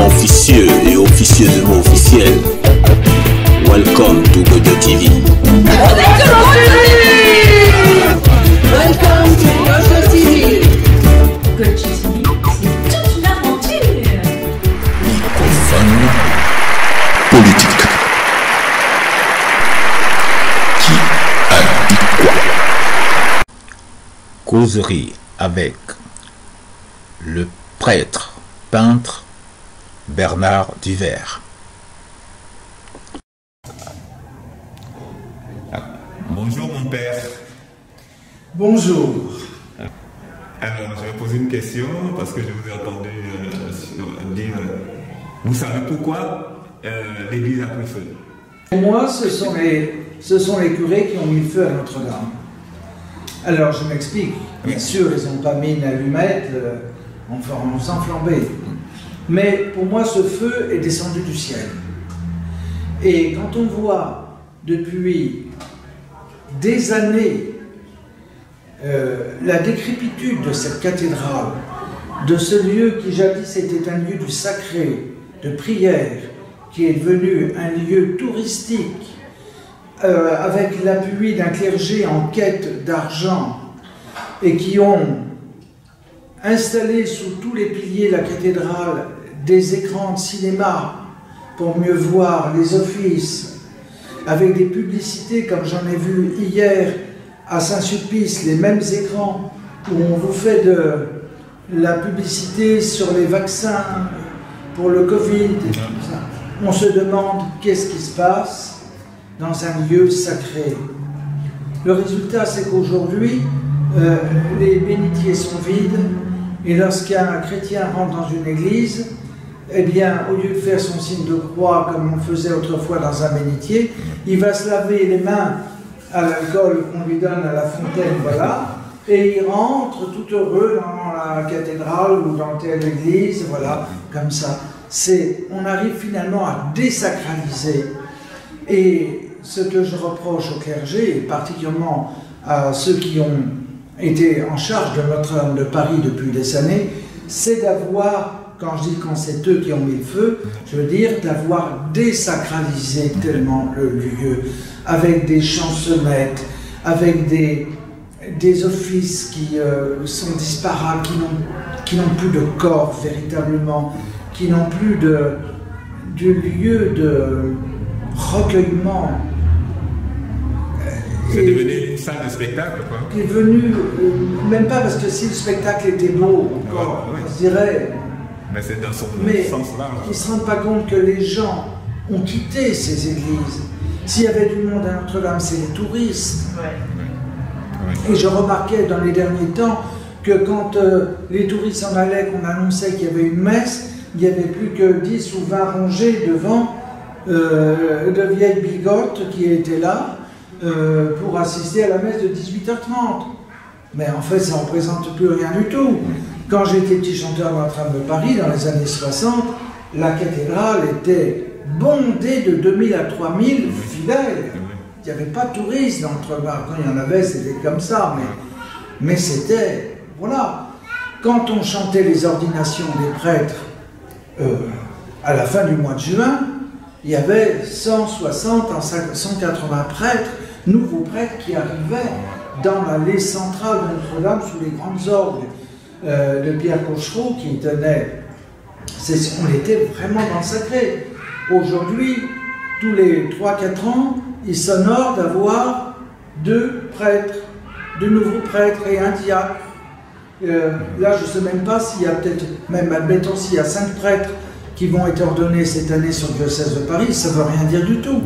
officieux et officieusement officiel. Welcome to Godio TV. Welcome to Godio TV. Godio TV, c'est toute une aventure. Microphone politique. Qui a dit quoi? Causerie avec le prêtre peintre Bernard Duvert. Bonjour mon père. Bonjour. Alors je vais poser une question parce que je vous ai entendu dire, vous savez pourquoi l'église a pris feu? Pour moi, ce sont les curés qui ont mis le feu à Notre-Dame. Alors je m'explique. Bien sûr, ils n'ont pas mis une allumette en sans flamber. Mais pour moi, ce feu est descendu du ciel. Et quand on voit depuis des années la décrépitude de cette cathédrale, de ce lieu qui jadis était un lieu du sacré, de prière, qui est devenu un lieu touristique, avec l'appui d'un clergé en quête d'argent, et qui ont installé sous tous les piliers de la cathédrale des écrans de cinéma pour mieux voir les offices, avec des publicités comme j'en ai vu hier à Saint-Sulpice, les mêmes écrans où on vous fait de la publicité sur les vaccins pour le Covid. On se demande qu'est-ce qui se passe dans un lieu sacré. Le résultat, c'est qu'aujourd'hui, les bénitiers sont vides, et lorsqu'un chrétien rentre dans une église, eh bien, au lieu de faire son signe de croix comme on faisait autrefois dans un bénitier, il va se laver les mains à l'alcool qu'on lui donne à la fontaine, voilà, et il rentre tout heureux dans la cathédrale ou dans telle église, voilà, comme ça. On arrive finalement à désacraliser. Et ce que je reproche au clergé, et particulièrement à ceux qui ont été en charge de Notre-Dame de Paris depuis des années, c'est d'avoir, quand je dis quand c'est eux qui ont mis le feu, je veux dire d'avoir désacralisé tellement le lieu, avec des chansonnettes, avec des offices qui sont disparates, qui n'ont plus de corps véritablement, qui n'ont plus de lieu de recueillement. C'est devenu une salle de spectacle, quoi. Qui est devenu, même pas parce que si le spectacle était beau, encore, ouais. on se dirait. Mais c'est dans son sens large. Ils ne se rendent pas compte que les gens ont quitté ces églises. S'il y avait du monde à Notre-Dame, c'est les touristes. Ouais. Et je remarquais dans les derniers temps que quand les touristes s'en allaient, qu'on annonçait qu'il y avait une messe, il n'y avait plus que 10 ou 20 rangées devant de vieilles bigotes qui étaient là pour assister à la messe de 18h30. Mais en fait, ça ne représente plus rien du tout. Quand j'étais petit chanteur à Notre-Dame de Paris, dans les années 60, la cathédrale était bondée de 2000 à 3000 fidèles. Il n'y avait pas de touristes dans Notre-Dame. Quand il y en avait, c'était comme ça. Mais c'était... Voilà. Quand on chantait les ordinations des prêtres à la fin du mois de juin, il y avait 160 à 180 prêtres, nouveaux prêtres qui arrivaient dans l'allée centrale de Notre-Dame sous les grandes orgues de Pierre Cochereau qui tenait. On était vraiment dans le sacré. Aujourd'hui, tous les 3-4 ans, il s'honore d'avoir 2 prêtres, 2 nouveaux prêtres et un diacre. Là, je ne sais même pas s'il y a peut-être, même admettons s'il y a 5 prêtres qui vont être ordonnés cette année sur le diocèse de Paris, ça ne veut rien dire du tout.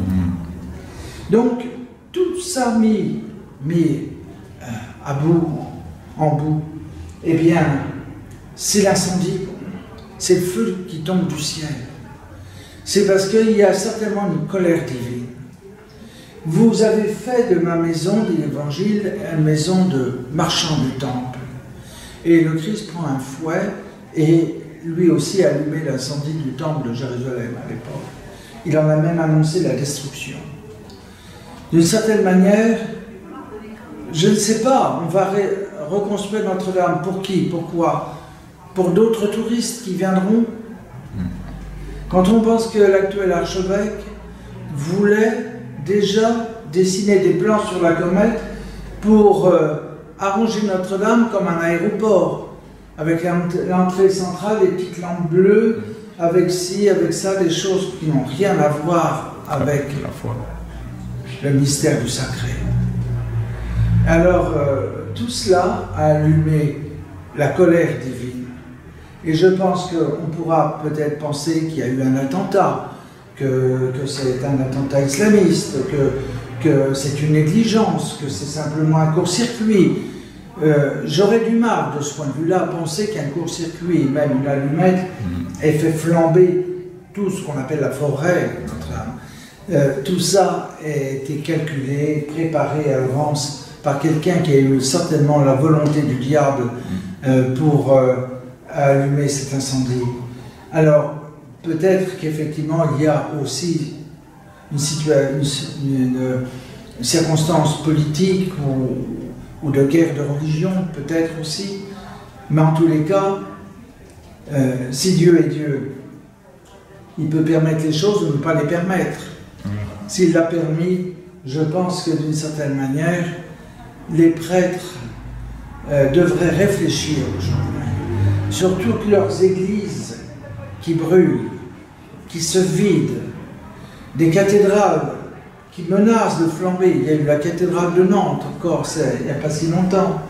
Donc, tout ça mis à bout, en bout, eh bien, c'est l'incendie, c'est le feu qui tombe du ciel. C'est parce qu'il y a certainement une colère divine. Vous avez fait de ma maison, dit l'Évangile, une maison de marchand du temple. Et le Christ prend un fouet et lui aussi a allumé l'incendie du temple de Jérusalem à l'époque. Il en a même annoncé la destruction. D'une certaine manière, je ne sais pas, on va reconstruire Notre-Dame. Pour qui? Pourquoi? Pour d'autres touristes qui viendront? Quand on pense que l'actuel archevêque voulait déjà dessiner des plans sur la comète pour arranger Notre-Dame comme un aéroport, avec l'entrée centrale, les petites lampes bleues, avec ci, avec ça, des choses qui n'ont rien à voir avec la foi, le mystère du sacré. Alors, tout cela a allumé la colère divine. Et je pense qu'on pourra peut-être penser qu'il y a eu un attentat, que c'est un attentat islamiste, que c'est une négligence, que c'est simplement un court-circuit. J'aurais du mal, de ce point de vue-là, à penser qu'un court-circuit, même une allumette, ait fait flamber tout ce qu'on appelle la forêt, Notre-Dame. Tout ça a été calculé, préparé à l'avance par quelqu'un qui a eu certainement la volonté du diable pour allumer cet incendie. Alors, peut-être qu'effectivement, il y a aussi une circonstance politique ou de guerre de religion, peut-être aussi. Mais en tous les cas, si Dieu est Dieu, il peut permettre les choses ou ne pas les permettre. S'il l'a permis, je pense que d'une certaine manière, les prêtres devraient réfléchir aujourd'hui sur toutes leurs églises qui brûlent, qui se vident, des cathédrales qui menacent de flamber. Il y a eu la cathédrale de Nantes encore, il n'y a pas si longtemps.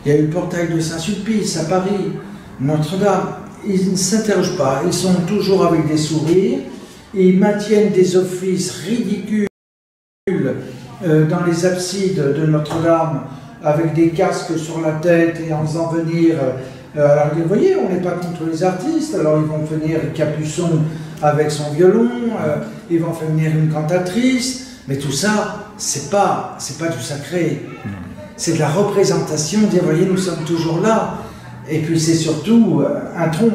Il y a eu le portail de Saint-Sulpice à Paris, Notre-Dame. Ils ne s'interrogent pas, ils sont toujours avec des sourires, ils maintiennent des offices ridicules dans les absides de Notre-Dame avec des casques sur la tête et en faisant venir... alors vous voyez, on n'est pas contre les artistes, alors ils vont venir Capuçon avec son violon, ils vont venir une cantatrice, mais tout ça, c'est pas du sacré. C'est de la représentation, dire, voyez, nous sommes toujours là. Et puis c'est surtout un tronc,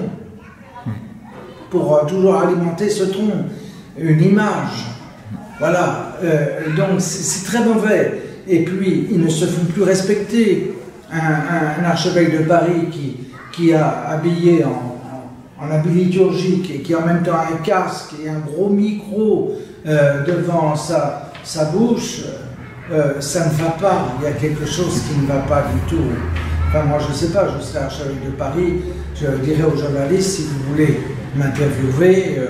pour toujours alimenter ce tronc, une image. Voilà, donc c'est très mauvais. Et puis, ils ne se font plus respecter. Un archevêque de Paris qui a habillé en habit liturgique et qui en même temps a un casque et un gros micro devant sa bouche, ça ne va pas. Il y a quelque chose qui ne va pas du tout. Enfin, moi, je ne sais pas, je serai archevêque de Paris, je dirais aux journalistes, si vous voulez m'interviewer,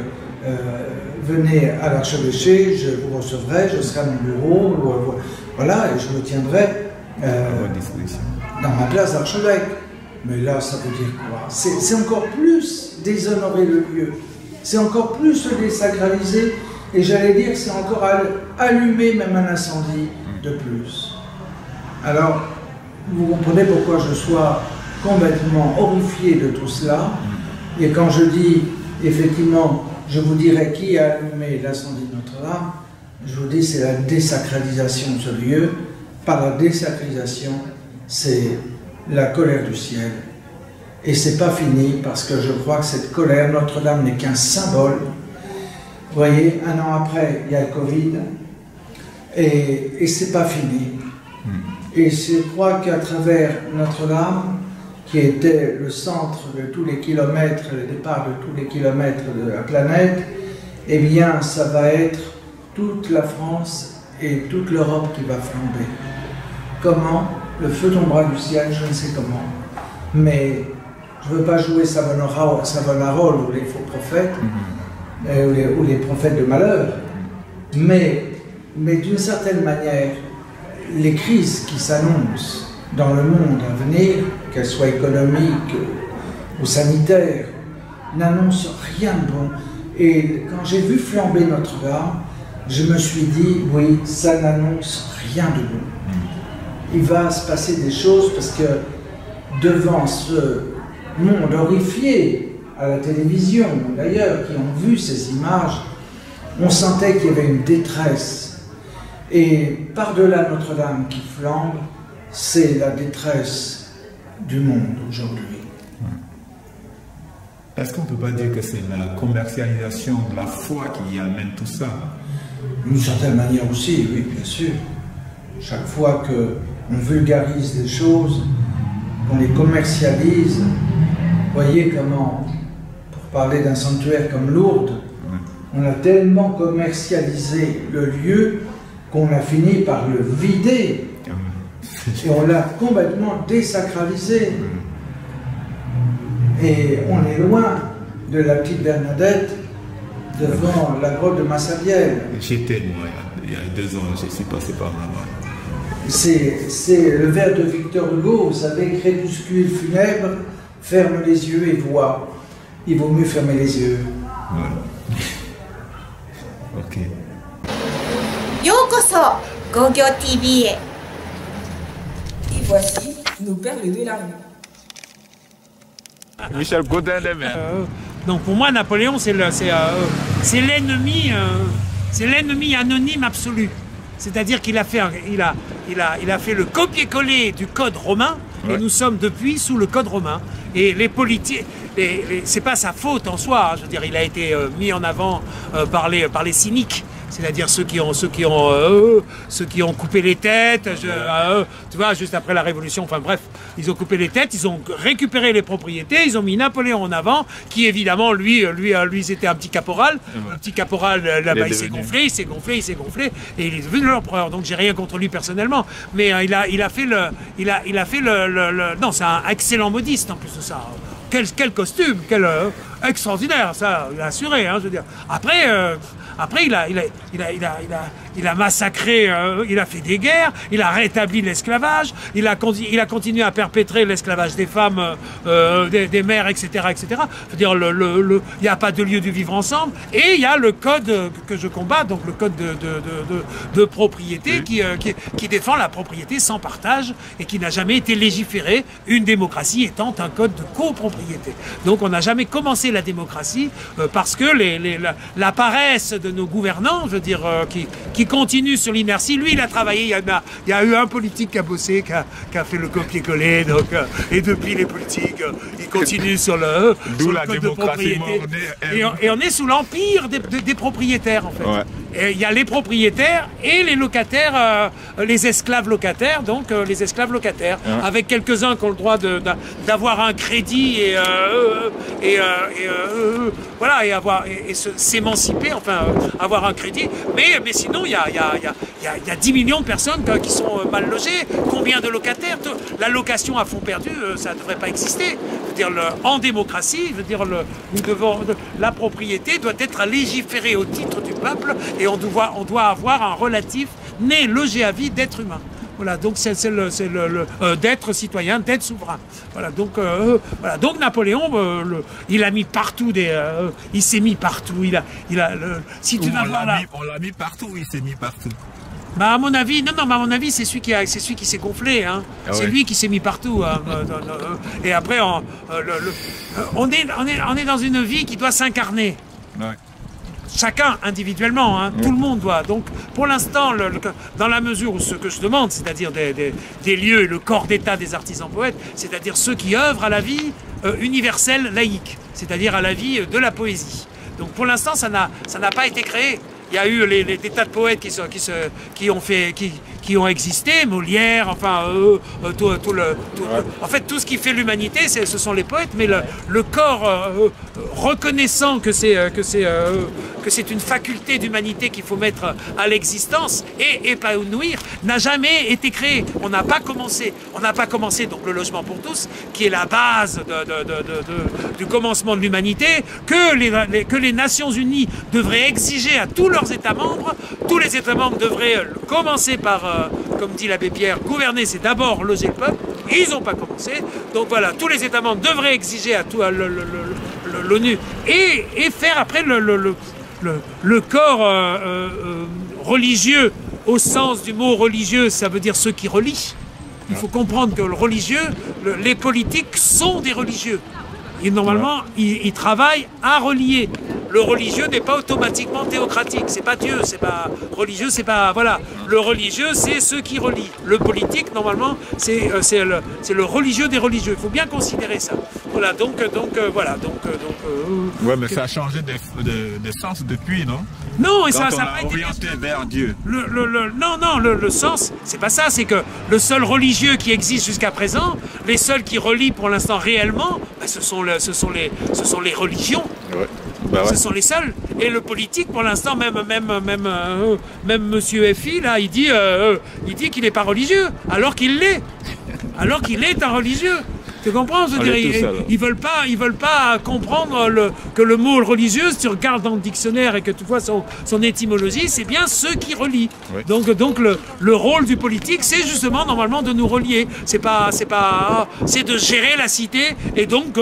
venez à l'archevêché, je vous recevrai, je serai à mon bureau, voilà, et je me tiendrai dans ma place d'archevêque. Mais là, ça veut dire quoi? C'est encore plus déshonorer le lieu, c'est encore plus le désacraliser, et j'allais dire que c'est encore allumer même un incendie de plus. Alors, vous comprenez pourquoi je sois complètement horrifié de tout cela. Et quand je dis, effectivement, je vous dirai qui a allumé l'incendie de Notre-Dame, je vous dis c'est la désacralisation de ce lieu. Par la désacralisation, c'est la colère du ciel. Et c'est pas fini, parce que je crois que cette colère, Notre-Dame n'est qu'un symbole. Vous voyez, un an après, il y a le Covid, et c'est pas fini. Et je crois qu'à travers Notre-Dame, qui était le centre de tous les kilomètres, le départ de tous les kilomètres de la planète, eh bien, ça va être toute la France et toute l'Europe qui va flamber. Comment? Le feu tombera du ciel, je ne sais comment. Mais je ne veux pas jouer Savonarole ou les faux prophètes, ou les prophètes de malheur, mais d'une certaine manière, les crises qui s'annoncent dans le monde à venir, qu'elles soient économiques ou sanitaires, n'annoncent rien de bon. Et quand j'ai vu flamber Notre-Dame, je me suis dit, oui, ça n'annonce rien de bon. Il va se passer des choses parce que devant ce monde horrifié à la télévision, d'ailleurs, qui ont vu ces images, on sentait qu'il y avait une détresse. Et par-delà Notre-Dame qui flambe, c'est la détresse du monde aujourd'hui. Est-ce qu'on ne peut pas dire que c'est la commercialisation de la foi qui amène tout ça? D'une certaine manière aussi, oui, bien sûr. Chaque fois qu'on vulgarise les choses, qu'on les commercialise, voyez comment, pour parler d'un sanctuaire comme Lourdes, On a tellement commercialisé le lieu qu'on a fini par le vider. Et on l'a complètement désacralisé. Et on est loin de la petite Bernadette devant la grotte de Massabielle. J'étais, moi, il y a 2 ans, je suis passé par là. C'est le vers de Victor Hugo, vous savez, crépuscule funèbre, ferme les yeux et vois. Il vaut mieux fermer les yeux. Voilà. Ok. ようこそゴーギョー TV へ Et voici nos perles de la rue. Michel Gaudin des Mers. Donc pour moi, Napoléon, c'est l'ennemi anonyme absolu. C'est-à-dire qu'il a fait, il a fait le copier-coller du code romain, ouais. Et nous sommes depuis sous le code romain. Et les politiques, c'est pas sa faute en soi. Je veux dire, il a été mis en avant par les cyniques. C'est-à-dire ceux qui ont coupé les têtes, tu vois, juste après la Révolution, enfin bref, ils ont coupé les têtes, ils ont récupéré les propriétés, ils ont mis Napoléon en avant, qui évidemment, lui c'était un petit caporal. Un petit caporal, là-bas, il s'est gonflé, et il est devenu l'empereur. Donc j'ai rien contre lui personnellement, mais il a fait le, non, c'est un excellent modiste en plus de ça. Quel costume, quel extraordinaire, ça, il a assuré, hein, je veux dire. Après, il a massacré, il a fait des guerres, il a rétabli l'esclavage, il a continué à perpétrer l'esclavage des femmes, des mères, etc., etc. Je veux dire, il n'y a pas de lieu de vivre ensemble. Et il y a le code que je combats, donc le code de propriété, qui défend la propriété sans partage et qui n'a jamais été légiféré, une démocratie étant un code de copropriété. Donc on n'a jamais commencé la démocratie parce que la paresse de nos gouvernants, je veux dire, qui continuent sur l'inertie. Lui, il a travaillé, il y a eu un politique qui a bossé, qui a fait le copier-coller, donc, et depuis les politiques, ils continuent sur le code de propriété. Et on est sous l'empire des propriétaires, en fait. Ouais. Et il y a les propriétaires et les locataires, les esclaves locataires, donc les esclaves locataires, avec quelques-uns qui ont le droit d'avoir un crédit voilà, et s'émanciper, enfin avoir un crédit, mais sinon il y a 10 millions de personnes qui sont mal logées. Combien de locataires? La location à fond perdu, ça ne devrait pas exister. Je veux dire, en démocratie, je veux dire, la propriété doit être légiférée au titre du peuple et on doit avoir un relatif né, logé à vie d'être humain. Voilà, donc c'est d'être citoyen, d'être souverain. Voilà, donc Napoléon, il a mis partout il s'est mis partout. Si tu vas voir là, on l'a mis partout, il s'est mis partout. Bah à mon avis, non, à mon avis, c'est celui qui s'est gonflé, hein. Ah c'est lui qui s'est mis partout. Hein. Et après, on est dans une vie qui doit s'incarner. Ouais. Chacun individuellement, hein, tout le monde doit. Donc, pour l'instant, dans la mesure où ce que je demande, c'est-à-dire des lieux et le corps d'état des artisans poètes, c'est-à-dire ceux qui œuvrent à la vie universelle laïque, c'est-à-dire à la vie de la poésie. Donc, pour l'instant, ça n'a pas été créé. Il y a eu des tas de poètes qui ont existé, Molière, enfin, en fait, tout ce qui fait l'humanité, ce sont les poètes, mais le corps reconnaissant que c'est une faculté d'humanité qu'il faut mettre à l'existence et épanouir, n'a jamais été créé. On n'a pas commencé. Donc le logement pour tous, qui est la base du commencement de l'humanité, que les Nations Unies devraient exiger à tous leurs États membres. Tous les États membres devraient commencer par, comme dit l'abbé Pierre, gouverner, c'est d'abord loger le peuple. Ils n'ont pas commencé. Donc voilà, tous les États membres devraient exiger à tout l'ONU et faire après le corps religieux, au sens du mot religieux, ça veut dire ceux qui relient. Il faut comprendre que le religieux, les politiques sont des religieux. Et normalement, ils travaillent à relier. Le religieux n'est pas automatiquement théocratique. C'est pas Dieu, c'est pas religieux, c'est pas voilà. Le religieux, c'est ceux qui relient. Le politique, normalement, c'est le religieux des religieux. Il faut bien considérer ça. Voilà. Donc voilà. Ouais, mais ça a changé de sens depuis, non? Non, et ça n'a pas été orienté vers Dieu. Le sens, c'est pas ça. C'est que le seul religieux qui existe jusqu'à présent, les seuls qui relient pour l'instant réellement, ce sont les religions. Ouais. Bah ouais. Ce sont les seuls. Et le politique, pour l'instant, même Monsieur FI, là, il dit qu'il n'est pas religieux, alors qu'il l'est. Alors qu'il est un religieux. Tu comprends? Je veux dire, ils veulent pas comprendre que le mot religieux, si tu regardes dans le dictionnaire et que tu vois son étymologie, c'est bien ceux qui relient. Oui. Donc le rôle du politique, c'est justement normalement de nous relier. C'est de gérer la cité et donc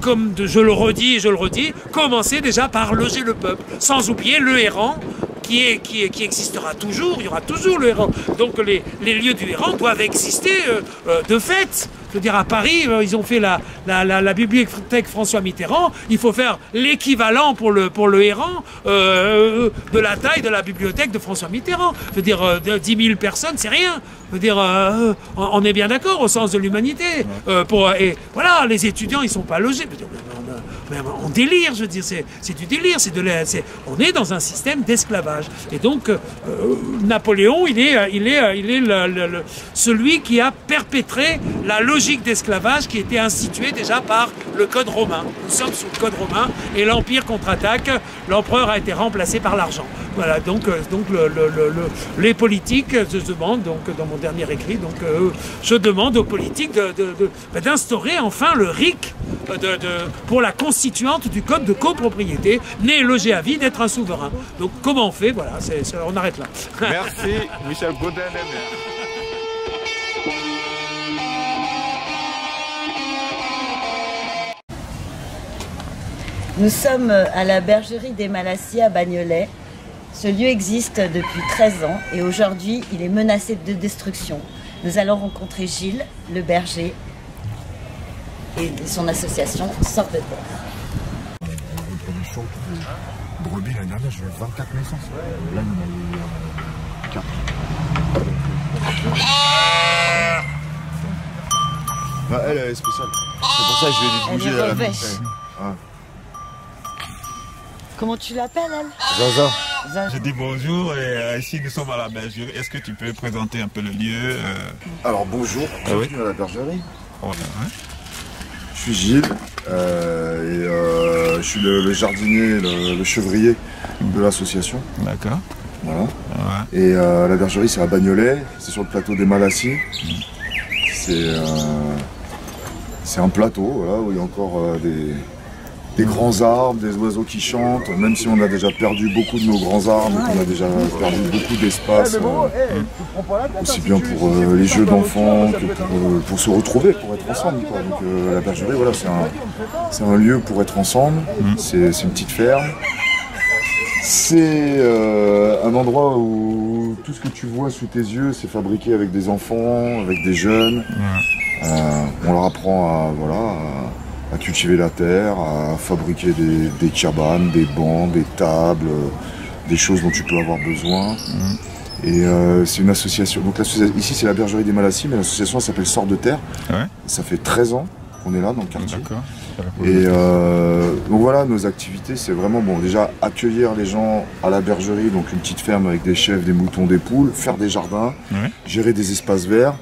comme je le redis, commencer déjà par loger le peuple, sans oublier le errant. Qui existera toujours, il y aura toujours le errant. Donc les lieux du errant doivent exister de fait. Je veux dire, à Paris, ils ont fait la bibliothèque François Mitterrand. Il faut faire l'équivalent pour le errant de la taille de la bibliothèque de François Mitterrand. Je veux dire, 10 000 personnes, c'est rien. Je veux dire, on est bien d'accord au sens de l'humanité. Et voilà, les étudiants, ils ne sont pas logés. Mais on délire, je veux dire, c'est du délire. On est dans un système d'esclavage. Et donc, Napoléon, il est celui qui a perpétré la logique d'esclavage qui était instituée déjà par le Code romain. Nous sommes sous le Code romain et l'Empire contre-attaque. L'empereur a été remplacé par l'argent. Voilà, donc les politiques, je demande, donc dans mon dernier écrit, je demande aux politiques d'instaurer enfin le RIC pour la constituante du code de copropriété, né et logé à vie, d'être un souverain. Donc comment on fait? Voilà, on arrête là. Merci, Michel Gaudin. Nous sommes à la bergerie des Malassies à Bagnolet. Ce lieu existe depuis 13 ans et aujourd'hui il est menacé de destruction. Nous allons rencontrer Gilles, le berger, et son association Sorte de Terre. Reproduction. Brebis, l'année dernière, j'ai eu 24 naissances. Là, il y en a eu 4. Non, elle est spéciale. C'est pour ça que je vais les bouger. Comment tu l'appelles, elle? Zaza. Je dis bonjour et ici nous sommes à la bergerie. Est-ce que tu peux présenter un peu le lieu? Alors bonjour, bienvenue à la bergerie. Ouais. Je suis Gilles et je suis le jardinier, le chevrier de l'association. D'accord. Voilà. Ouais. Et la bergerie c'est à Bagnolet, c'est sur le plateau des Malassies. C'est un plateau voilà, où il y a encore des grands arbres, des oiseaux qui chantent, même si on a déjà perdu beaucoup de nos grands arbres, on a déjà perdu beaucoup d'espace, aussi bien pour les jeux d'enfants que pour se retrouver, pour être ensemble. Quoi. Donc la bergerie, voilà, c'est un lieu pour être ensemble, c'est une petite ferme. C'est un endroit où tout ce que tu vois sous tes yeux, c'est fabriqué avec des enfants, avec des jeunes. On leur apprend à cultiver la terre, à fabriquer des cabanes, des bancs, des tables, des choses dont tu peux avoir besoin. Et c'est une association. Donc ici c'est la bergerie des Malassies, mais l'association s'appelle Sorte de Terre. Ouais. Ça fait 13 ans qu'on est là dans le quartier. Et donc voilà, nos activités, c'est vraiment déjà accueillir les gens à la bergerie, donc une petite ferme avec des chèvres, des moutons, des poules, faire des jardins, gérer des espaces verts.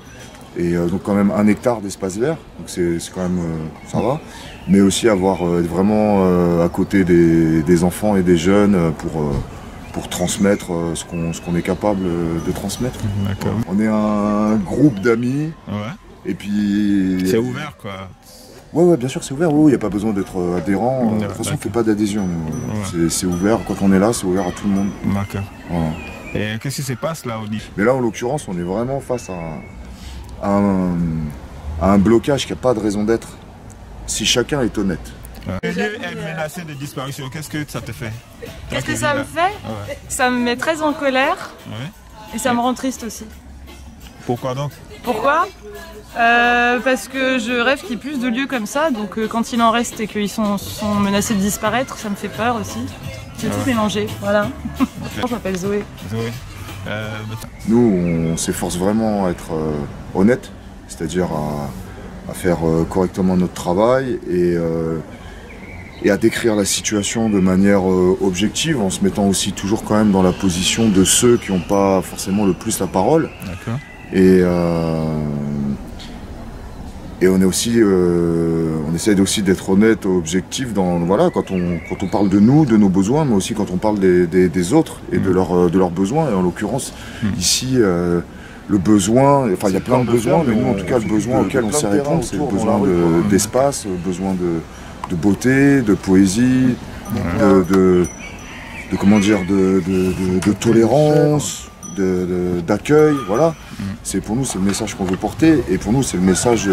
Et donc quand même 1 hectare d'espace vert, donc c'est quand même ça va, mais aussi avoir vraiment à côté des enfants et des jeunes pour transmettre ce qu'on est capable de transmettre. On est un groupe d'amis, et puis... C'est ouvert quoi. Ouais, bien sûr c'est ouvert, il n'y a pas besoin d'être adhérent, de toute façon on ne fait pas d'adhésion, c'est ouvert, quand on est là c'est ouvert à tout le monde. D'accord. Voilà. Et qu'est-ce qui se passe là, Oli? Mais là en l'occurrence on est vraiment face à un blocage qui n'a pas de raison d'être, si chacun est honnête. Le lieu est menacé de disparition, qu'est-ce que ça te fait? Qu'est-ce que ça me fait? Ça me met très en colère et ça me rend triste aussi. Pourquoi donc? Pourquoi? Parce que je rêve qu'il y ait plus de lieux comme ça, donc quand il en reste et qu'ils sont menacés de disparaître, ça me fait peur aussi. C'est tout mélangé, voilà. Je m'appelle Zoé. Nous, on s'efforce vraiment à être honnête, c'est-à-dire à faire correctement notre travail et à décrire la situation de manière objective, en se mettant aussi toujours quand même dans la position de ceux qui n'ont pas forcément le plus la parole. Et Et on est aussi, on essaie aussi d'être honnête, objectif dans, voilà, quand on parle de nous, de nos besoins, mais aussi quand on parle des autres et de leurs besoins. Et en l'occurrence, ici, le besoin, enfin il y a plein de besoins, mais nous en tout cas le besoin auquel on sait répondre, c'est le besoin d'espace, le besoin de beauté, de poésie, comment dire, de tolérance, d'accueil, voilà. C'est pour nous, c'est le message qu'on veut porter, et pour nous c'est le message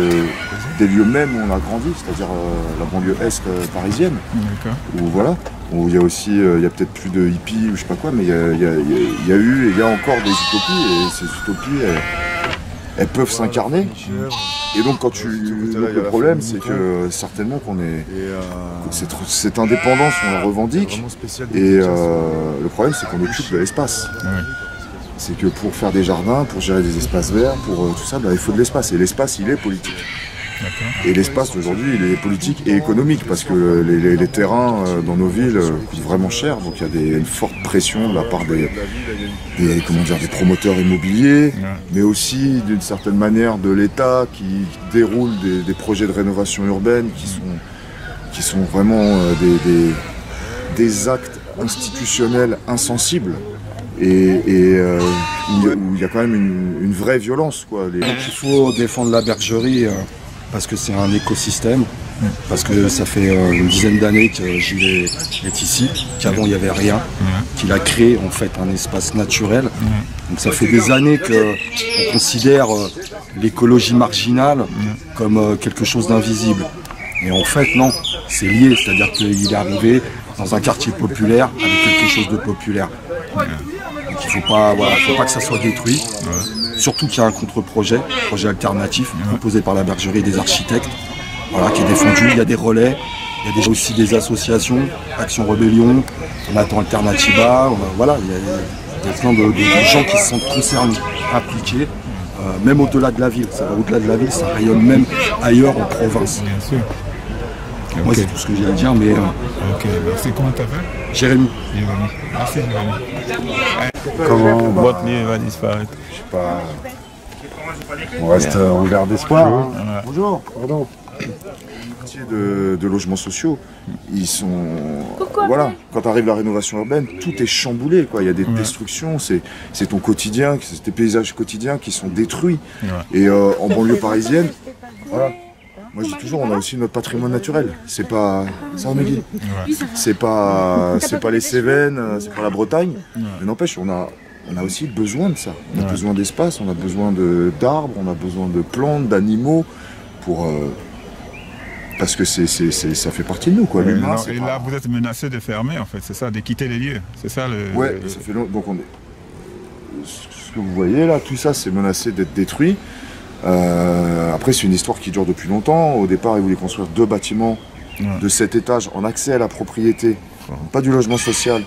des lieux mêmes où on a grandi, c'est-à-dire la banlieue est parisienne, où voilà, où il y a aussi, il y a peut-être plus de hippies ou je sais pas quoi, mais il y a eu et il y a encore des utopies, et ces utopies elles peuvent s'incarner. Et donc quand le problème c'est que certainement qu'on est cette indépendance on la revendique, et le problème c'est qu'on occupe de l'espace. C'est que pour faire des jardins, pour gérer des espaces verts, pour tout ça, il faut de l'espace. Et l'espace, il est politique. Et l'espace, aujourd'hui, il est politique et économique, parce que les terrains dans nos villes coûtent vraiment cher. Donc il y a une forte pression de la part des promoteurs immobiliers, mais aussi d'une certaine manière de l'État qui déroule des projets de rénovation urbaine qui sont vraiment des actes institutionnels insensibles. Et où il y a quand même une vraie violence, quoi. Donc il faut défendre la bergerie parce que c'est un écosystème, parce que ça fait une dizaine d'années que Gilles est ici, qu'avant il n'y avait rien, qu'il a créé en fait un espace naturel. Donc ça fait des années qu'on considère l'écologie marginale comme quelque chose d'invisible. Et en fait non, c'est lié, c'est-à-dire qu'il est arrivé dans un quartier populaire avec quelque chose de populaire. Donc il ne faut pas que ça soit détruit, surtout qu'il y a un contre-projet, projet alternatif, proposé par la bergerie et des architectes, voilà, qui est défendu. Il y a des relais, il y a déjà aussi des associations, Action Rébellion, on attend Alternativa, voilà, il y a plein de gens qui se sentent concernés, impliqués, même au-delà de la ville. Ça va au-delà de la ville, ça rayonne même ailleurs en province. Bien sûr. Moi c'est tout ce que j'ai à dire, mais... Ok, merci. Comment t'appelles? Jérémy. Merci Jérémy. Comment votre lieu va disparaître? Je sais pas. On reste en garde d'espoir. Bonjour. Pardon. De logements sociaux, ils sont... Voilà, quand arrive la rénovation urbaine, tout est chamboulé, quoi. Il y a des destructions, c'est ton quotidien, c'est tes paysages quotidiens qui sont détruits. Et en banlieue parisienne, voilà. Moi je dis toujours, on a aussi notre patrimoine naturel. C'est pas ça, Mehdi. C'est pas les Cévennes, c'est pas la Bretagne. Mais n'empêche, on a aussi besoin de ça. On a besoin d'espace, on a besoin d'arbres, on a besoin de plantes, d'animaux pour parce que ça fait partie de nous, quoi. L'humain. Et là, vous êtes menacé de fermer, en fait, c'est ça, de quitter les lieux. C'est ça le. Ouais, ça fait longtemps. Donc ce que vous voyez là, tout ça, c'est menacé d'être détruit. Après c'est une histoire qui dure depuis longtemps. Au départ ils voulaient construire 2 bâtiments de 7 étages en accès à la propriété, pas du logement social,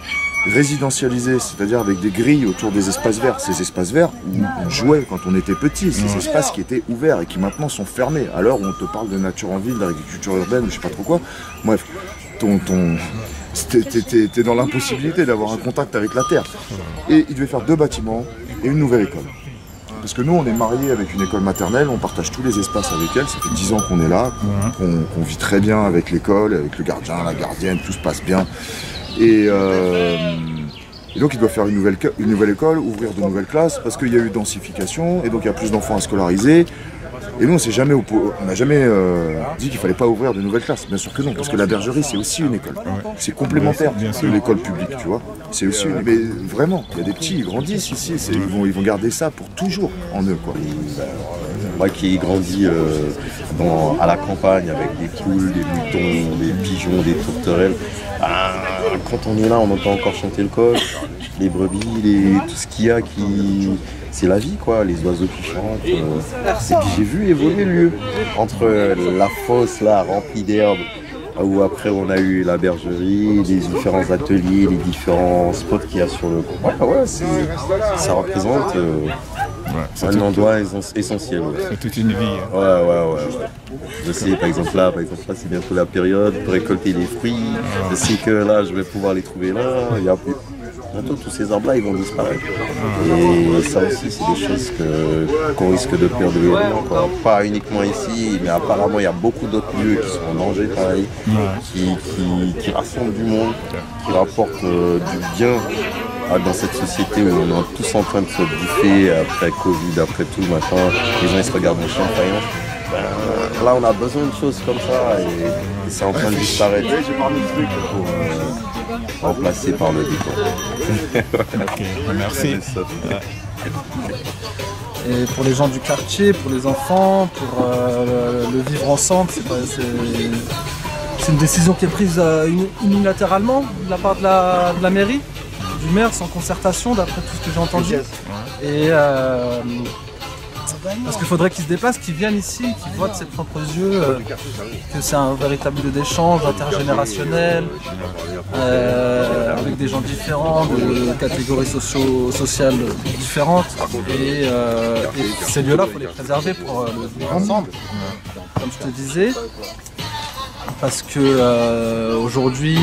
résidentialisé, c'est-à-dire avec des grilles autour des espaces verts. Ces espaces verts où on jouait quand on était petit, ces espaces qui étaient ouverts et qui maintenant sont fermés. À l'heure où on te parle de nature en ville, d'agriculture urbaine, je sais pas trop quoi. Bref, t'es dans l'impossibilité d'avoir un contact avec la terre. Et ils devaient faire 2 bâtiments et une nouvelle école. Parce que nous, on est mariés avec une école maternelle, on partage tous les espaces avec elle, ça fait 10 ans qu'on est là, qu'on vit très bien avec l'école, avec le gardien, la gardienne, tout se passe bien. Et donc, il doit faire une nouvelle école, ouvrir de nouvelles classes, parce qu'il y a eu densification, et donc il y a plus d'enfants à scolariser. Et nous, on n'a jamais dit qu'il ne fallait pas ouvrir de nouvelles classes. Bien sûr que non, parce que la bergerie, c'est aussi une école. C'est complémentaire de l'école publique, tu vois. C'est aussi mais vraiment, il y a des petits, ils grandissent ici. Ils vont garder ça pour toujours en eux, quoi. Moi qui ai grandi à la campagne avec des poules, des moutons, des pigeons, des tourterelles, quand on est là, on entend encore chanter le coq, les brebis, tout ce qu'il y a qui... C'est la vie, quoi, les oiseaux qui chantent. Et puis j'ai vu évoluer le lieu. Entre la fosse là, remplie d'herbe, où après on a eu la bergerie, les différents ateliers, les différents spots qu'il y a sur le coin. Ça représente un endroit essentiel. C'est toute une vie. Ouais. Je sais, par exemple là, c'est bientôt la période pour récolter les fruits. Je sais que là, je vais pouvoir les trouver là. bientôt tous ces arbres-là ils vont disparaître. Et ça aussi c'est des choses qu'on risque de perdre de loin, quoi. Pas uniquement ici, mais apparemment il y a beaucoup d'autres lieux qui sont en danger pareil, qui rassemblent du monde, qui rapportent du bien dans cette société où on est tous en train de se bouffer après Covid, après tout machin, les gens ils se regardent en chien faillant. Là on a besoin de choses comme ça et c'est en train de disparaître pour remplacé par le béton. Ok, merci. Et pour les gens du quartier, pour les enfants, pour le vivre ensemble, c'est une décision qui est prise unilatéralement de la part de la mairie, du maire, sans concertation, d'après tout ce que j'ai entendu. Et parce qu'il faudrait qu'ils se déplacent, qu'ils viennent ici, qu'ils voient de ses propres yeux que c'est un véritable lieu d'échange intergénérationnel, avec des gens différents, de catégories sociales différentes. Et ces lieux-là, il faut les préserver pour le vivre ensemble, comme je te disais. Parce que aujourd'hui,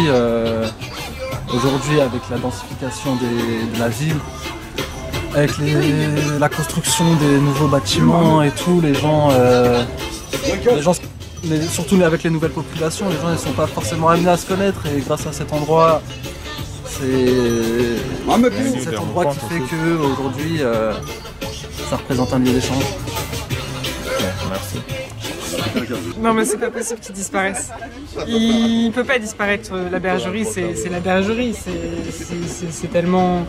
avec la densification de la ville, avec la construction des nouveaux bâtiments et tout, les gens surtout avec les nouvelles populations, les gens ne sont pas forcément amenés à se connaître, et grâce à cet endroit, c'est cet endroit qui fait qu'aujourd'hui, ça représente un lieu d'échange. Merci. Non mais c'est pas possible qu'ils disparaissent. Il peut pas disparaître, la bergerie, c'est la bergerie, c'est tellement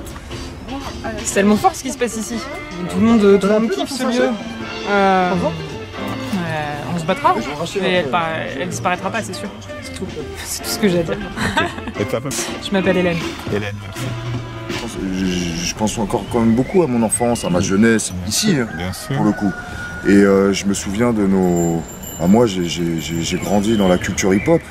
fort ce qui se passe ici. Tout le monde kiffe ce lieu. On se battra, mais elle disparaîtra pas, c'est sûr. C'est tout ce que j'ai à dire. Et toi, je m'appelle Hélène. Hélène, merci. Je pense encore quand même beaucoup à mon enfance, à ma jeunesse, ici, pour le coup. Et je me souviens de nos... moi, j'ai grandi dans la culture hip-hop,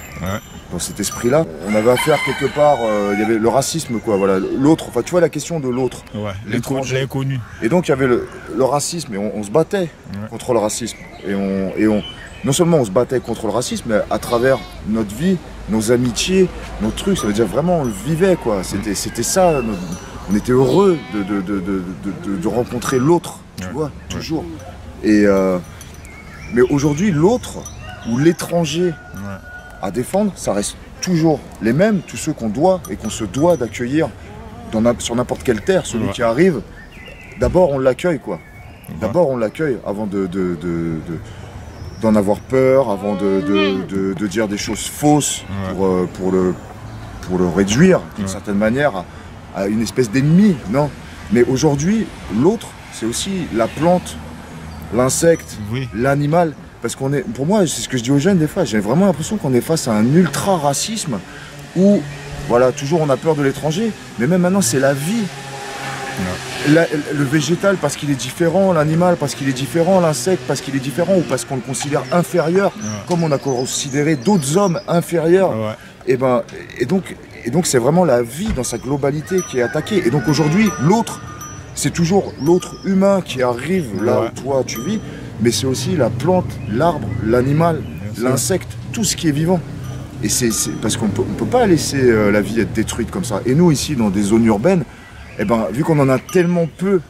dans cet esprit-là. On avait affaire quelque part, il y avait le racisme, quoi, voilà, l'autre, enfin tu vois la question de l'autre. Ouais, l'étranger connu. Et donc il y avait le racisme, et on se battait contre le racisme. Et non seulement on se battait contre le racisme, mais à travers notre vie, nos amitiés, nos trucs, ça veut dire vraiment on le vivait, quoi. C'était ça, on était heureux de rencontrer l'autre, tu vois, toujours. Et mais aujourd'hui, l'autre ou l'étranger à défendre, ça reste toujours les mêmes, tous ceux qu'on doit et qu'on se doit d'accueillir sur n'importe quelle terre. Celui qui arrive, d'abord on l'accueille, quoi. D'abord on l'accueille avant d'en avoir peur, avant de dire des choses fausses pour le réduire d'une certaine manière à une espèce d'ennemi. Non. Mais aujourd'hui, l'autre, c'est aussi la plante, l'insecte, l'animal, parce qu'on est, pour moi, c'est ce que je dis aux jeunes des fois, j'ai vraiment l'impression qu'on est face à un ultra-racisme où, voilà, toujours on a peur de l'étranger, mais même maintenant c'est la vie. Le végétal parce qu'il est différent, l'animal parce qu'il est différent, l'insecte parce qu'il est différent ou parce qu'on le considère inférieur, comme on a considéré d'autres hommes inférieurs. Et donc c'est vraiment la vie dans sa globalité qui est attaquée. Et donc aujourd'hui, l'autre, c'est toujours l'autre humain qui arrive là où toi tu vis, mais c'est aussi la plante, l'arbre, l'animal, l'insecte, tout ce qui est vivant. Et c'est parce qu'on peut pas laisser la vie être détruite comme ça. Et nous ici, dans des zones urbaines, vu qu'on en a tellement peu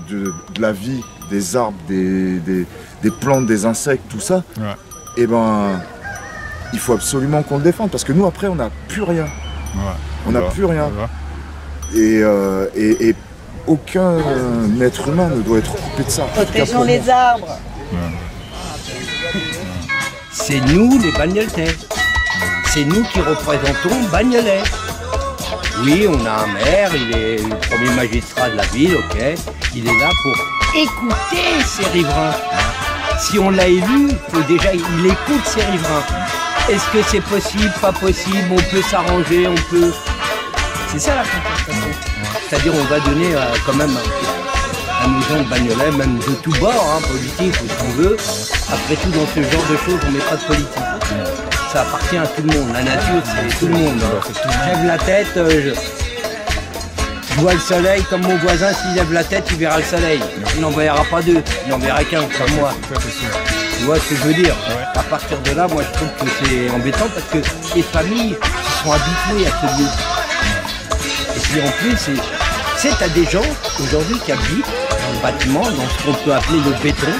de la vie, des arbres, des plantes, des insectes, tout ça, il faut absolument qu'on le défende, parce que nous après on n'a plus rien. On n'a plus rien. Et aucun être humain ne doit être coupé de ça. Protégeons les arbres. C'est nous les Bagnoletais. C'est nous qui représentons Bagnolet. Oui, on a un maire, il est le premier magistrat de la ville, ok. Il est là pour écouter ses riverains. Si on l'a élu, il écoute ses riverains. Est-ce que c'est possible, pas possible, on peut s'arranger, on peut... C'est ça la concertation. C'est-à-dire on va donner quand même à nos gens de Bagnolet, même de tous bords, politique ou ce qu'on veut. Après tout, dans ce genre de choses, on ne met pas de politique. Ça appartient à tout le monde. La nature, c'est tout le monde. Je lève la tête, je vois le soleil, comme mon voisin, s'il lève la tête, il verra le soleil. Il n'en verra pas deux, il n'en verra qu'un, comme moi. Tu vois ce que je veux dire? À partir de là, moi, je trouve que c'est embêtant parce que les familles sont habituées à ce lieu. Et puis en plus, c'est à des gens aujourd'hui qui habitent dans le bâtiment, dans ce qu'on peut appeler le béton,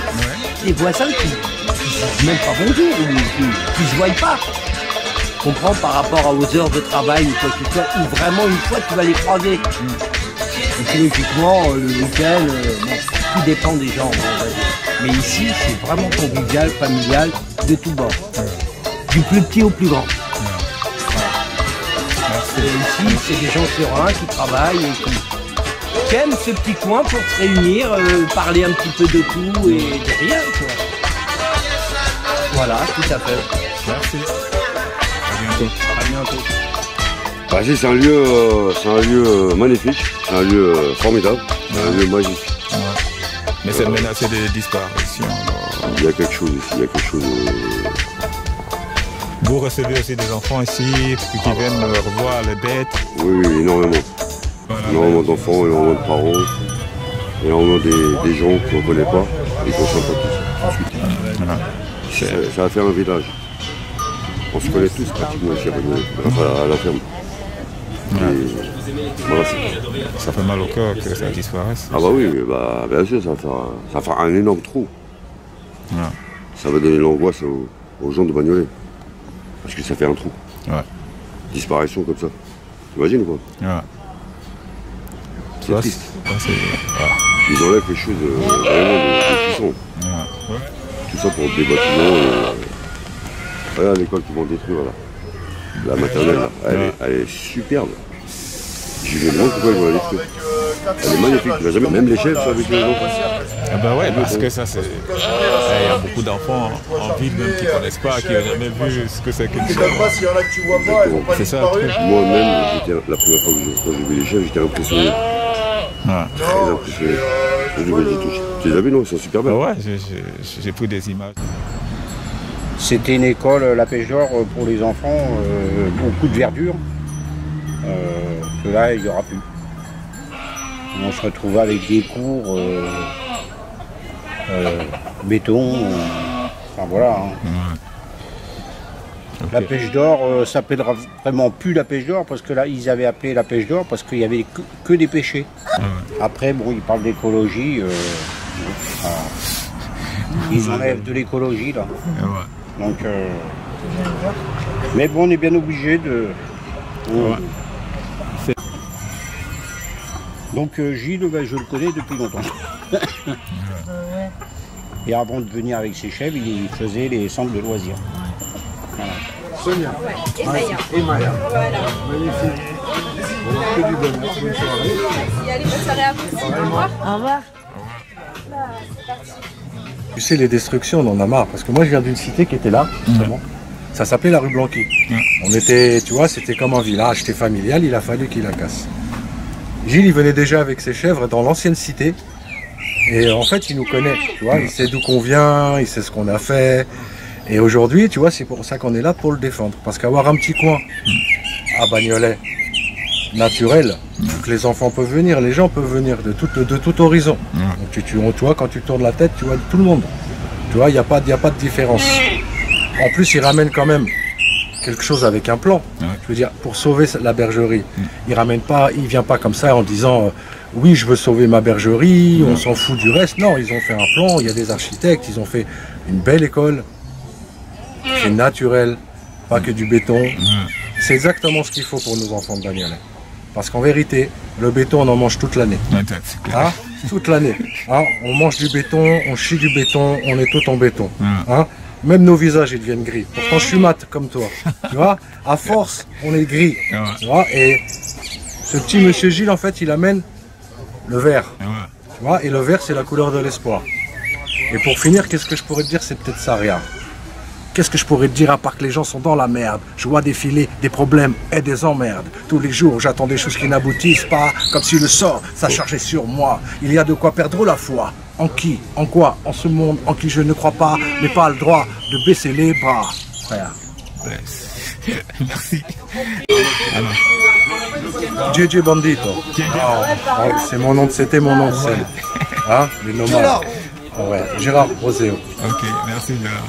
des voisins qui ne disent même pas bonjour, ou qui ne se voient pas. Tu comprends, par rapport aux heures de travail ou quoi que ce soit, ou vraiment une fois tu vas les croiser. Et logiquement, le week-end, tout dépend des gens. Mais ici, c'est vraiment convivial, familial, de tout bord. Du plus petit au plus grand. Ici, c'est des gens sereins qui travaillent et qui aiment ce petit coin pour se réunir, parler un petit peu de tout et de rien, quoi. Voilà, tout à fait. Merci. À bientôt. Bah, c'est un lieu magnifique, c'est un lieu formidable, un lieu magique. Ouais. Mais c'est menacé de disparition. Il y a quelque chose ici, il y a quelque chose. Vous recevez aussi des enfants ici qui viennent revoir les bêtes? Oui, énormément. Voilà, énormément d'enfants, énormément de parents, énormément des gens qu'on ne connaît pas et qu'on sympathise. Voilà. Ça va faire un village. On se connaît tous pratiquement ici à la ferme. Voilà, ça fait mal au cœur que ça disparaisse. Ah bah oui, bah, bien sûr, ça va faire un énorme trou. Ouais. Ça va donner l'angoisse aux gens de Bagnolet. Parce que ça fait un trou. Ouais. Disparition comme ça. T'imagines ou pas? Ouais. C'est triste. Ils enlèvent quelque chose vraiment de puissant. Ouais. Tout ça pour des bâtiments. Regarde l'école qu'ils vont détruire là. La maternelle, là. Elle est superbe. Je me demande pourquoi ils vont la détruire. Elle est magnifique. Même les chefs sont avec les enfants. Ah bah ouais, parce que ça c'est. Il y a beaucoup d'enfants en ville même qui ne connaissent pas, qui n'ont jamais vu ce que c'est qu'une chèvre. C'est ça. Moi-même, la première fois que j'ai vu les chèvres, j'étais impressionné. Très impressionné. Tu les as vus, non? Ils sont super belles. Ouais, j'ai pris des images. C'était une école, la Pêche d'Or, pour les enfants, beaucoup de verdure. Que là, il n'y aura plus. On se retrouve avec des cours béton, enfin voilà. Hein. Okay. La Pêche d'Or s'appellera vraiment plus la Pêche d'Or parce que là, ils avaient appelé la Pêche d'Or parce qu'il n'y avait que des pêchés. Après, bon, ils parlent d'écologie. Ils enlèvent de l'écologie là. Donc, mais bon, on est bien obligé de. Donc Gilles, ben, je le connais depuis longtemps. Et avant de venir avec ses chèvres, il faisait les centres de loisirs. Voilà. Sonia. Et Maya. Et Maya. Voilà. Magnifique. Que du bonheur. Bonne soirée. Merci. Allez, bonne soirée à vous. Au revoir. Au revoir. Là, c'est parti. Tu sais, les destructions, on en a marre. Parce que moi, je viens d'une cité qui était là, justement. Ça s'appelait la rue Blanqui. On était, tu vois, c'était comme un village, c'était familial, il a fallu qu'il la casse. Gilles, il venait déjà avec ses chèvres dans l'ancienne cité. Et en fait, il nous connaît, tu vois, il sait d'où qu'on vient, il sait ce qu'on a fait. Et aujourd'hui, tu vois, c'est pour ça qu'on est là, pour le défendre. Parce qu'avoir un petit coin à Bagnolet, naturel, que les enfants peuvent venir, les gens peuvent venir de tout horizon. Donc, tu vois, quand tu tournes la tête, tu vois tout le monde. Tu vois, il n'y a pas de différence. En plus, il ramène quand même quelque chose avec un plan. Je veux dire, pour sauver la bergerie, il vient pas comme ça en disant oui, je veux sauver ma bergerie, on s'en fout du reste. Non, ils ont fait un plan, il y a des architectes, ils ont fait une belle école. C'est naturel, pas que du béton. C'est exactement ce qu'il faut pour nos enfants de Bagnolet. Parce qu'en vérité, le béton, on en mange toute l'année. Hein? Toute l'année. Hein? On mange du béton, on chie du béton, on est tout en béton. Hein? Même nos visages, ils deviennent gris. Pourtant, je suis mat comme toi. Tu vois? À force, on est gris. Tu vois? Et ce petit monsieur Gilles, en fait, il amène le vert. Tu vois? Et le vert, c'est la couleur de l'espoir. Et pour finir, qu'est-ce que je pourrais te dire? C'est peut-être ça, regarde. Qu'est-ce que je pourrais te dire à part que les gens sont dans la merde? Je vois défiler des problèmes et des emmerdes. Tous les jours, j'attends des choses qui n'aboutissent pas, comme si le sort s'achargeait sur moi. Il y a de quoi perdre la foi. En qui? En quoi? En ce monde en qui je ne crois pas, mais pas le droit de baisser les bras. Frère. Merci. JJ Bandito. Oh, c'est mon nom, c'était mon nom de scène. Hein? Les nomades. Ouais, Gérard Roséo. Ok, merci Gérard.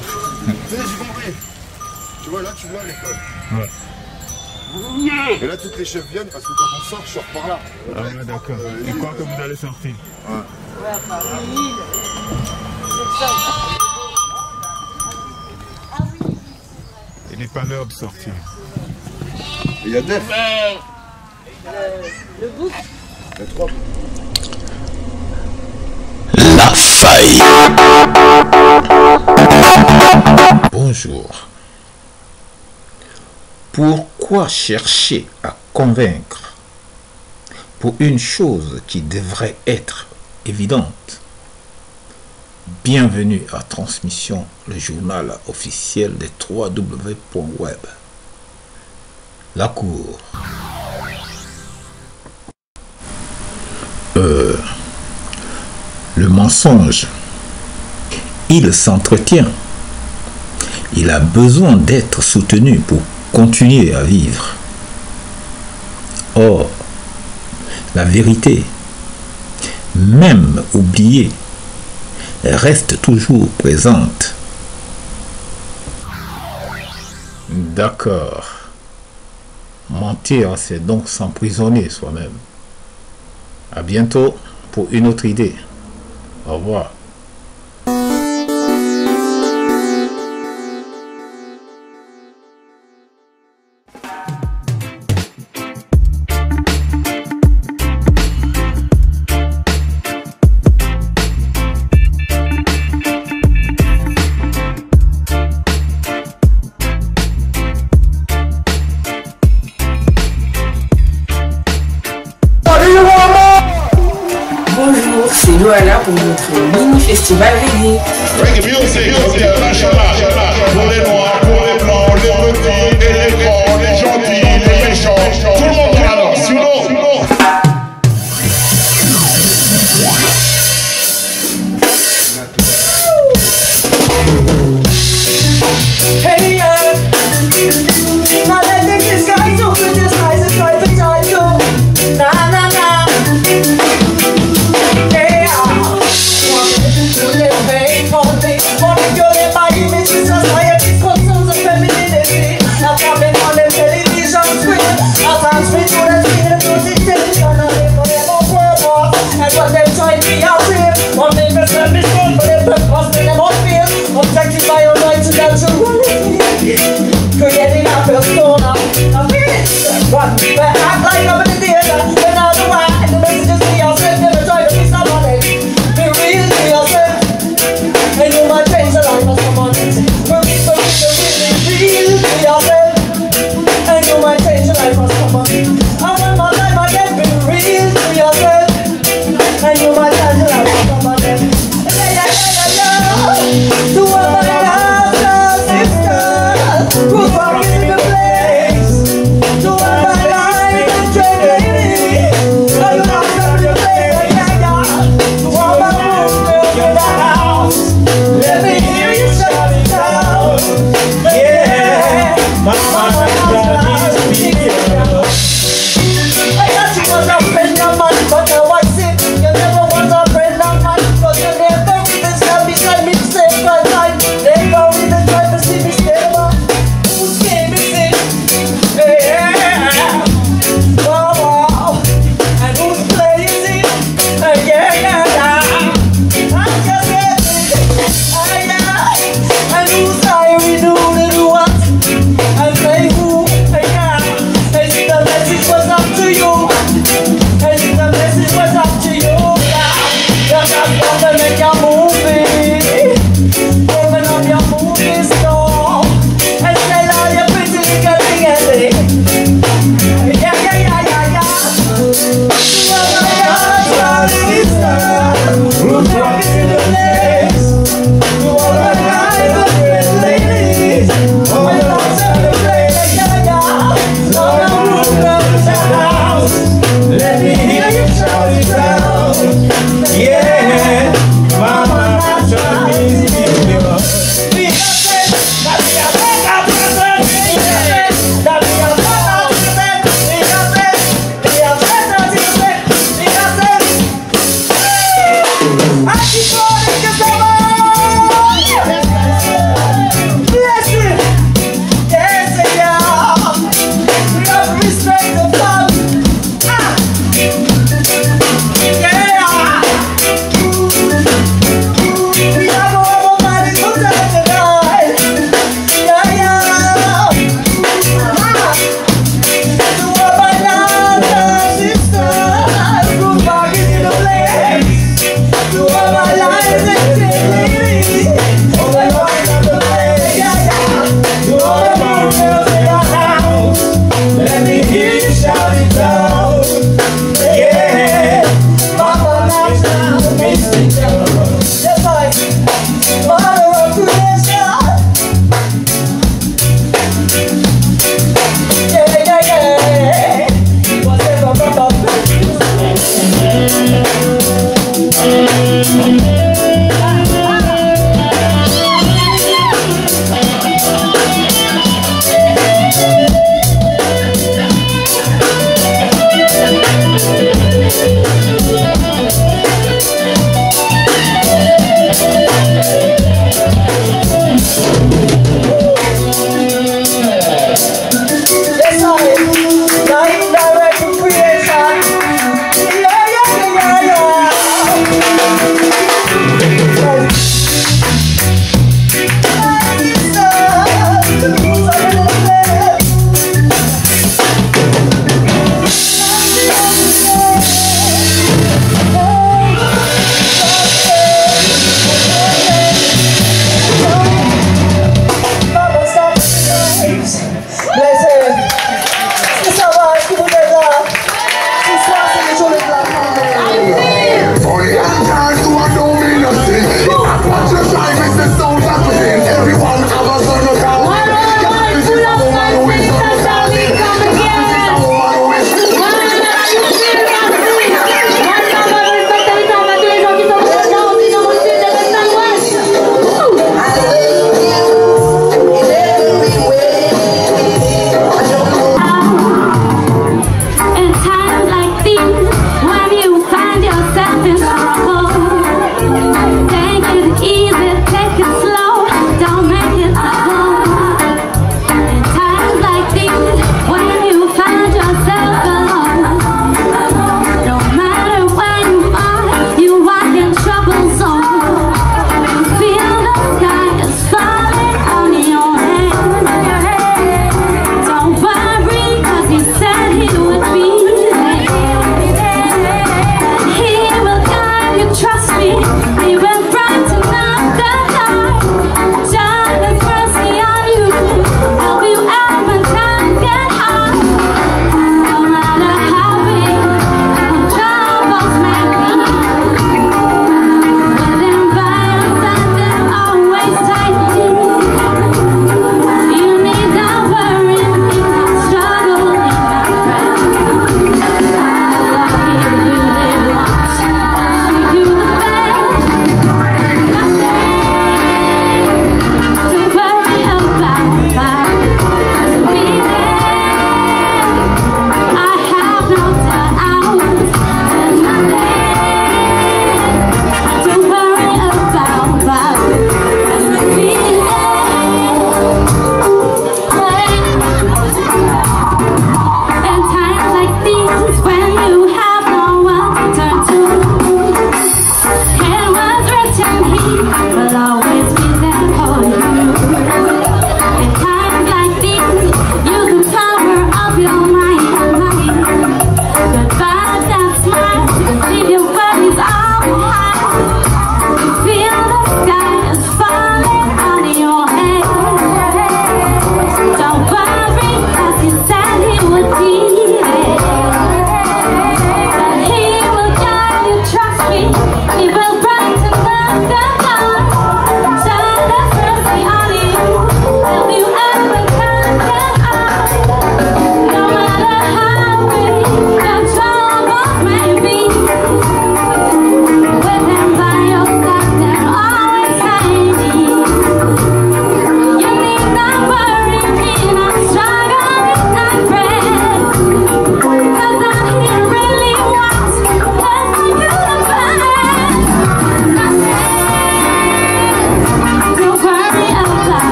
Tu vois, là, tu vois l'école. Et là, toutes les chefs viennent parce que quand on sort, je sors par là. Ah ouais, d'accord. Et quand que vous allez sortir? Il n'est pas l'heure de sortir. Il y a Def. Le bouc. Il y a 3. La faille. Bonjour. Pourquoi chercher à convaincre pour une chose qui devrait être évidente? Bienvenue à Transmission, le journal officiel des 3W.web. La cour. Le mensonge, il s'entretient. Il a besoin d'être soutenu pour continuer à vivre. Or, la vérité, même oubliée, reste toujours présente. D'accord. Mentir, c'est donc s'emprisonner soi-même. À bientôt pour une autre idée. Au revoir. Bonjour, c'est Loana pour notre mini-festival reggae. Reggae music, international. Pour les noirs, pour les blancs, les petits et les grands, les gentils, les méchants. Tout le monde balance, you know. Hey, now let the skies open, the skies are trying to tell you. Nah, nah, nah. Hey, to live pain for me.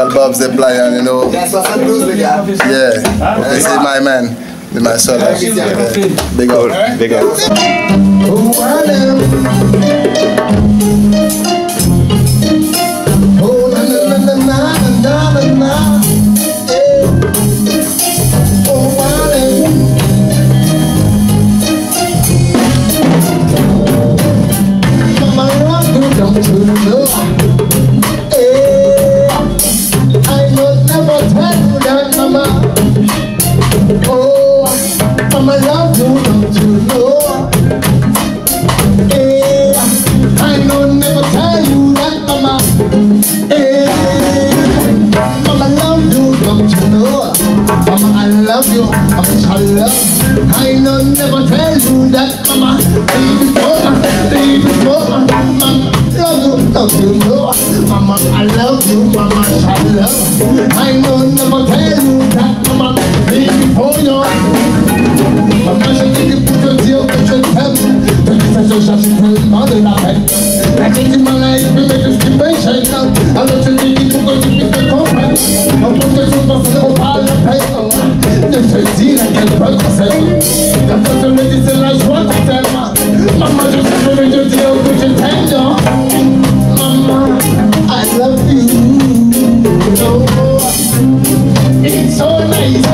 General Bob Zeplayan, you know. Yeah, this is my man, with my son. Big up. Big up. I know never tell you that, mama. Baby, mama, love you, don't you know? Mama, I love you, mama, I love you. I know never tell you that, mama. Baby, for you. Mama, je t'ai dit pour te dire que je t'aime. De toute façon, je suis tellement de la peine. I take in my life, we make a stipulation. Alors je t'ai dit pour que tu puisses te comprendre. En tout cas, je pense qu'on parle de paix. De te dire à quel point qu'on s'aime. Quand je me dis c'est la joie qu'on t'aime. Maman, je vais te dire que je t'aime. Maman, I love you. Oh, it's so nice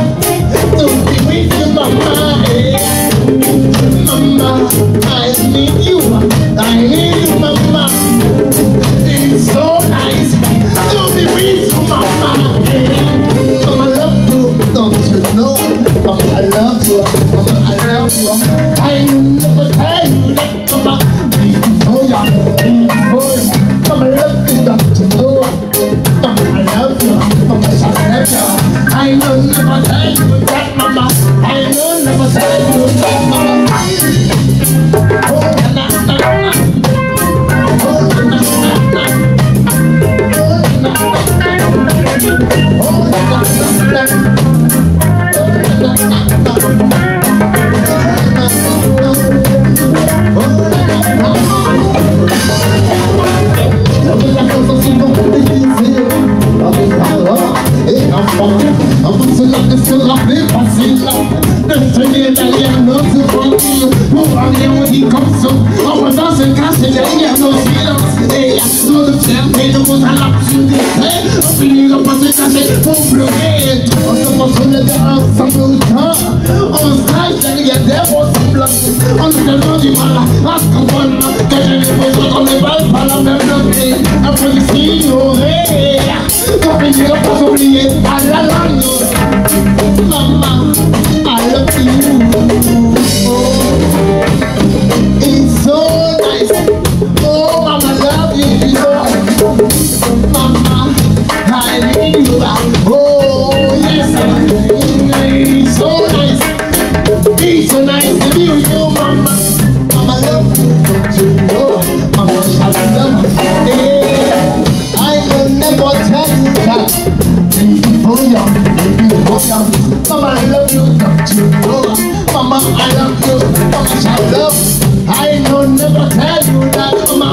to be with you, mama. Mama, I need you. I need you, mama. It's so nice to be with you, mama. Mama, I love you, don't you know? Mama, I love you. Mama, I love you. I never tell you that, mama. Oh yeah, oh yeah. Mama, I love you, don't you know? Mama, I love you. Mama, I love you. I know never tell you that, mama. I know never tell you that, mama. Oh, na na na. Oh, na na na. Oh, na na na. Avant cela ne sera plus facile de tenir derrière nos souvenirs. Pour parler on dit comme ça, on va dans se cacher derrière nos silences. Et nos fierté de vos l'absurdité. On finira par se cacher pour pleurer. On se mentionne ensemble au temps. On se cache derrière des ressemblances. On se tellement du mal à se comprendre que j'ai l'impression qu'on ne parle pas la même langue. Un peu d'ignorer. On finira par s'oublier à la langue. Mama, I love you. Oh, it's so nice. Oh, mama, love you. Mama, I need you. Oh, yes, it's so nice. It's so nice to be with you, mama. Mama, love you. Don't you know? Mama, I love you. Yeah, I will never tell you that. Oh yeah, mama, I love you, don't you know? Mama, I love you, mama, I love. I know never tell you that, mama.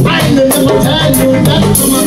I know never tell you that, mama.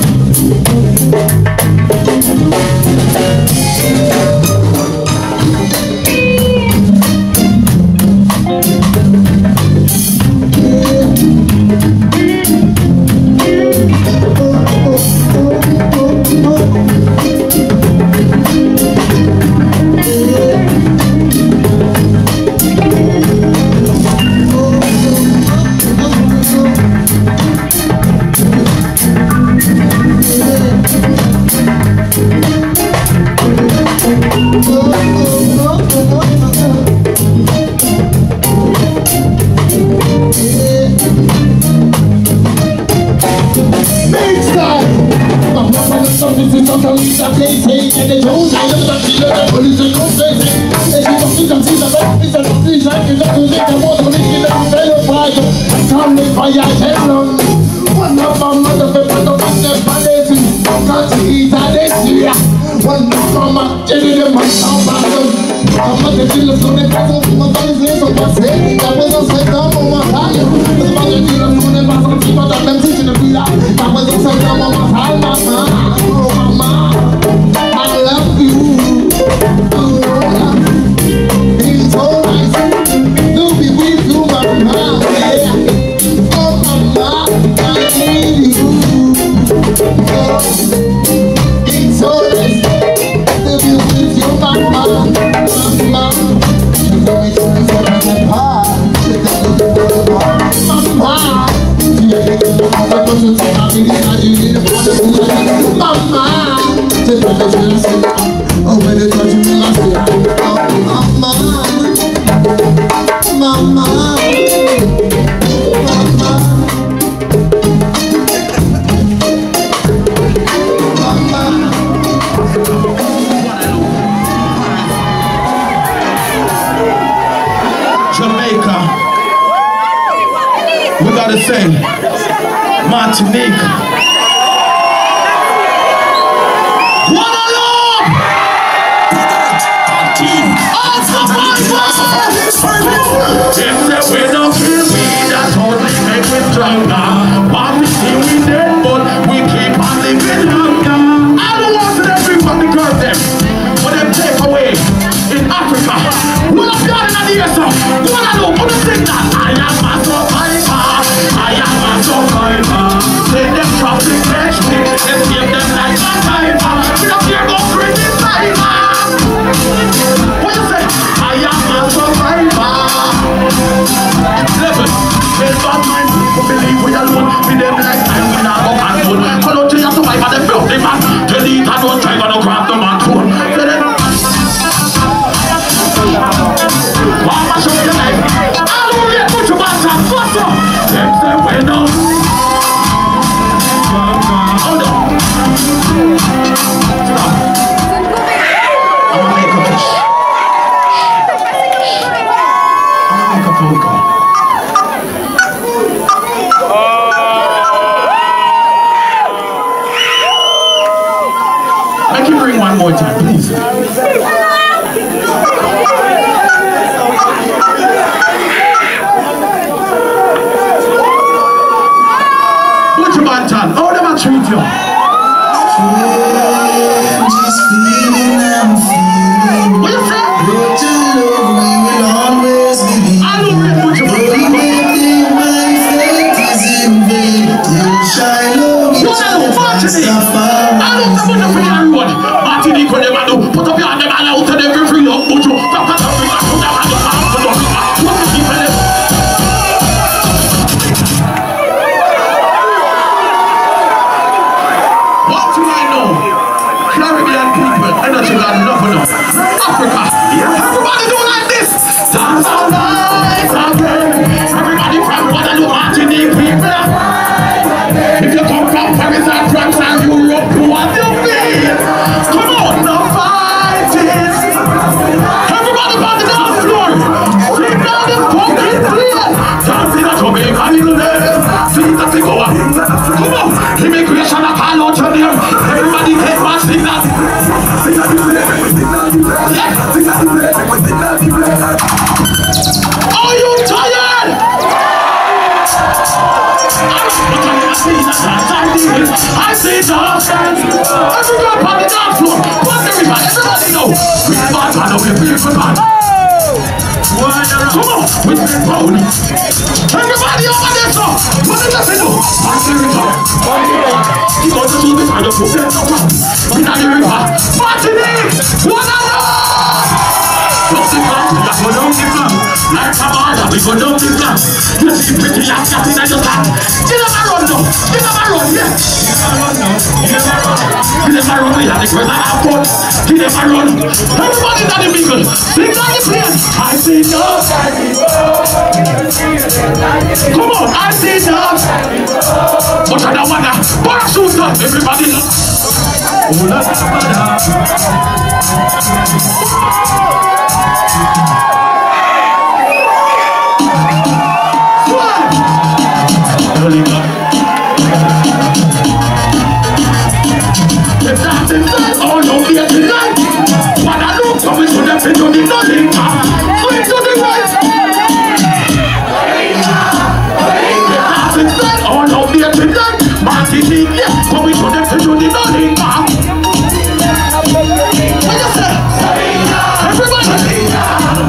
Même si tu ne plus là, ta présence est dans mon mental, maman. Oh maman. gotta say, Martinique. One alone! If we don't kill me, that's only make me stronger. What we see we dead, but we keep on living longer. I don't want to bring from the girl them, but them take away in Africa. One of y'all in the ear, so one of them put a thing that I am a survivor. I am a survivor. Say them traffic catch me, escape them like a tiger. We don't care about criticizer. What you say? I am a survivor. Level. It's bad mind people believe we alone. Be them like time we not go and phone. Call out to your survivor, them build the man. Tell it and don't try to grab the man's phone. Say them. Mama show me the life. I don't really put your back and fuck up. Them say we know. Hold on. Stop. I'm gonna make a fish. I'm gonna make a phone call. Make him ring one more time, please. Put your bantan. How them a treat you? Just feeling I'm feeling. What you say? With your love we will always be. I don't really put your bantan. My faith is in vain. Till Shiloh is Rastafari. I don't know what the road. Martinique will never do. Put up your hand and allow to them free up. Put your papa to me. What do I know? Caribbean people, energy and love enough. Africa, everybody do like this. Dance all night again. Everybody from Guadeloupe, Martinique, people. If you come from Paris and France and Europe, what do you feel? Come on, no fighting. Everybody on the dance floor. Sit down and fucking clear. Dancing at Jamaica, little there. See that they go on. Come on, immigration, I call out your name. Everybody take one signal. Are you tired? I see dogs. Everybody on the dance floor. What everybody? Everybody know. With the band, I know we feel for band. Come on, with the pound. Everybody over there, so. What did I say? No. He goes to the side of the road. In the river. Martinique. What a don't give up, we go down the club. Like Tamara, we go down the club. You see pretty young cat in your lap. You never run now, you never run, yeah. You never run, we have the girl that have fun. You never run. Everybody in the middle, sing like the plane. I see dogs. Come on, I see dogs. But I don't wanna parachute up, everybody. Oh, la if that's inside, all your fear tonight. When I look coming to them, into the nothing. Swing to the right. If that's inside, all your fear tonight. Martinique, yeah, coming to them, into the nothing. What you say? Everybody.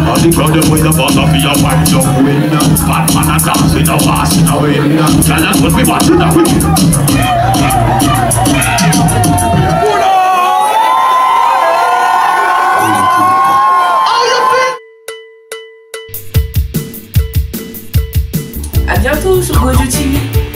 On the ground, the way the bottom of your wind up wind. Batman and dancing, no ass in the wind. Tell us what we want to know. À bientôt sur Gojo TV.